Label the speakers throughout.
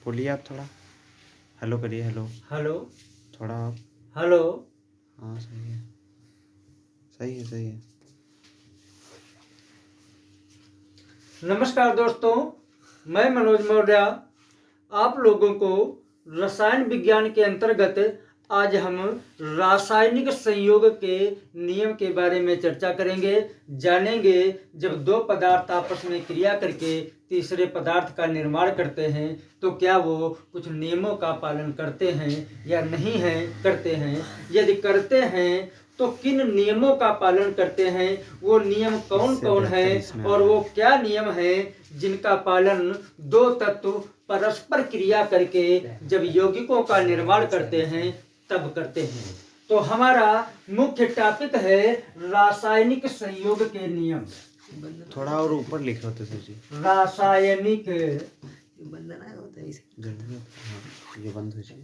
Speaker 1: बोलिए आप थोड़ा हेलो करिए। हेलो
Speaker 2: हेलो
Speaker 1: थोड़ा आप।
Speaker 2: हेलो।
Speaker 1: हाँ सही है सही है सही है।
Speaker 2: नमस्कार दोस्तों, मैं मनोज मौर्य आप लोगों को रसायन विज्ञान के अंतर्गत आज हम रासायनिक संयोग के नियम के बारे में चर्चा करेंगे। जानेंगे जब दो पदार्थ आपस में क्रिया करके तीसरे पदार्थ का निर्माण करते हैं तो क्या वो कुछ नियमों का पालन करते हैं या नहीं है करते हैं। यदि करते हैं तो किन नियमों का पालन करते हैं, वो नियम कौन कौन है और वो क्या नियम है जिनका पालन दो तत्व परस्पर क्रिया करके जब यौगिकों का निर्माण करते हैं तब करते हैं। तो हमारा मुख्य टॉपिक है रासायनिक संयोग के नियम।
Speaker 1: थोड़ा और ऊपर लिखे होते सर जी।
Speaker 2: रासायनिक
Speaker 3: बंधन आया होता है इसे।
Speaker 1: हाँ ये बंद हो जाए।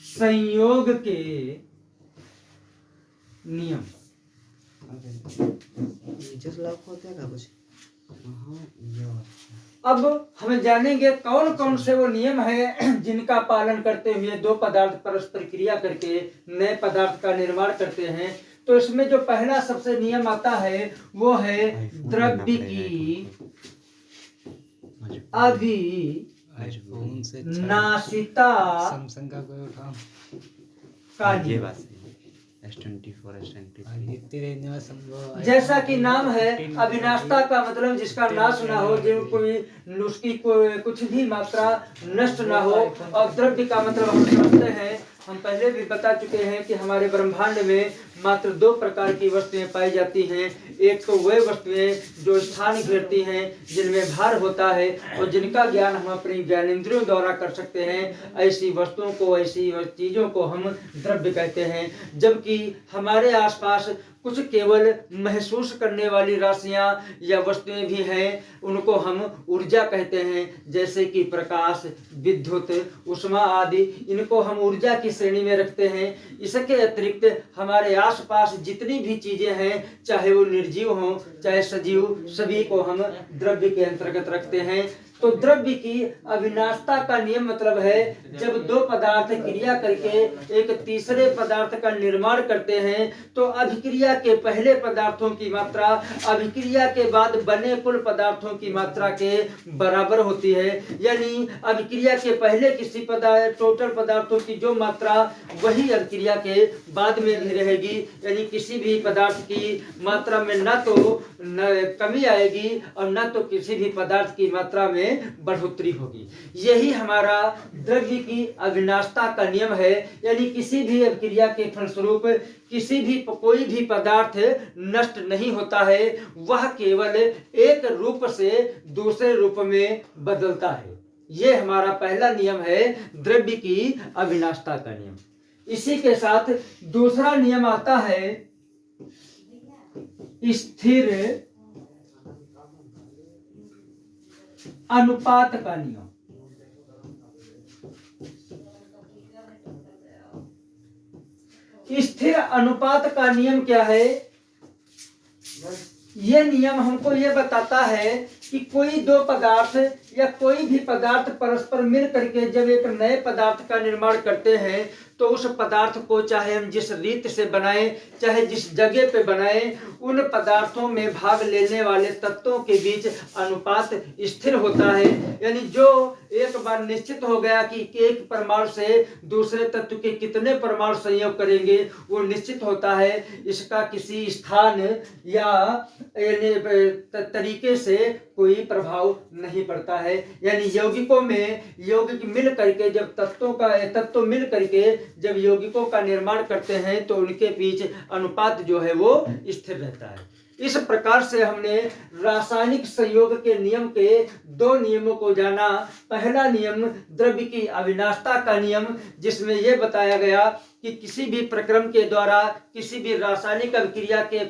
Speaker 2: संयोग के नियम।
Speaker 3: जिस लाभ होता है कुछ।
Speaker 2: अब हम जानेंगे कौन कौन से वो नियम है जिनका पालन करते हुए दो पदार्थ परस्पर क्रिया करके नए पदार्थ का निर्माण करते हैं। तो इसमें जो पहला सबसे नियम आता है वो है द्रव्य की अविनाशिता का नियम। जैसा कि नाम है अविनाशता का मतलब जिसका नाश ना हो, जो कोई उसकी कुछ भी मात्रा नष्ट ना हो। और द्रव्य का मतलब हम समझते हैं, हम पहले भी बता चुके हैं कि हमारे ब्रह्मांड में मात्र दो प्रकार की वस्तुएं पाई जाती हैं। एक तो वे वस्तुएं जो स्थान घेरती हैं, जिनमें भार होता है और जिनका ज्ञान हम अपनी ज्ञानेंद्रियों द्वारा कर सकते हैं। ऐसी वस्तुओं को, ऐसी चीजों को हम द्रव्य कहते हैं। जबकि हमारे आसपास कुछ केवल महसूस करने वाली राशियां या वस्तुएं भी हैं, उनको हम ऊर्जा कहते हैं। जैसे कि प्रकाश, विद्युत, ऊष्मा आदि, इनको हम ऊर्जा की श्रेणी में रखते हैं। इसके अतिरिक्त हमारे आसपास जितनी भी चीजें हैं, चाहे वो निर्जीव हों चाहे सजीव, सभी को हम द्रव्य के अंतर्गत रखते हैं। तो द्रव्य की अविनाशता का नियम मतलब है जब दो पदार्थ क्रिया करके एक तीसरे पदार्थ का निर्माण करते हैं तो अभिक्रिया के पहले पदार्थों की मात्रा अभिक्रिया के बाद बने कुल पदार्थों की मात्रा के बराबर होती है। यानी अभिक्रिया के पहले किसी टोटल पदार्थों की जो मात्रा, वही अभिक्रिया के बाद में भी रहेगी। यानी किसी भी पदार्थ की मात्रा में न तो कमी आएगी और न तो किसी भी पदार्थ की मात्रा में बढ़ोतरी होगी। यही हमारा द्रव्य की अविनाशता का नियम है। यानी किसी भी अभिक्रिया के फलस्वरूप किसी भी कोई भी पदार्थ नष्ट नहीं होता है, वह केवल एक रूप से दूसरे रूप में बदलता है। यह हमारा पहला नियम है द्रव्य की अविनाशता का नियम। इसी के साथ दूसरा नियम आता है स्थिर अनुपात का नियम। स्थिर अनुपात का नियम क्या है? यह नियम हमको यह बताता है कि कोई दो पदार्थ या कोई भी पदार्थ परस्पर मिल करके जब एक नए पदार्थ का निर्माण करते हैं तो उस पदार्थ को चाहे हम जिस रीत से बनाएं, चाहे जिस जगह पे बनाएं, उन पदार्थों में भाग लेने वाले तत्वों के बीच अनुपात स्थिर होता है। यानी जो एक बार निश्चित हो गया कि एक परमाणु से दूसरे तत्व के कितने परमाणु संयोग करेंगे, वो निश्चित होता है। इसका किसी स्थान या तरीके से कोई प्रभाव नहीं पड़ता है। यानी यौगिकों में यौगिक मिल करके जब तत्व मिल करके जब यौगिकों का निर्माण करते हैं तो उनके बीच अनुपात जो है वो स्थिर रहता है। इस प्रकार से हमने रासायनिक संयोग के नियम के दो नियमों को जाना। पहला नियम द्रव्य की अविनाशता का नियम, जिसमें यह बताया गया कि किसी भी प्रक्रम के द्वारा किसी भी रासायनिक अभिक्रिया के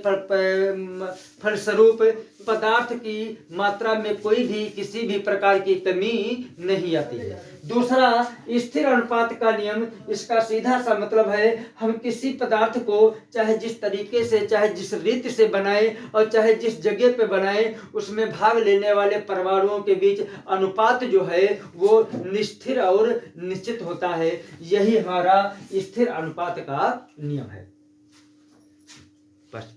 Speaker 2: फलस्वरूप पदार्थ की मात्रा में कोई भी किसी भी प्रकार की कमी नहीं आती है। दूसरा, स्थिर अनुपात का नियम, इसका सीधा सा मतलब है हम किसी पदार्थ को चाहे जिस तरीके से चाहे जिस रीति से बनाए और चाहे जिस जगह पे बनाए, उसमें भाग लेने वाले परमाणुओं के बीच अनुपात जो है वो निस्थिर और निश्चित होता है। यही हमारा स्थिर अनुपात का नियम है। बस।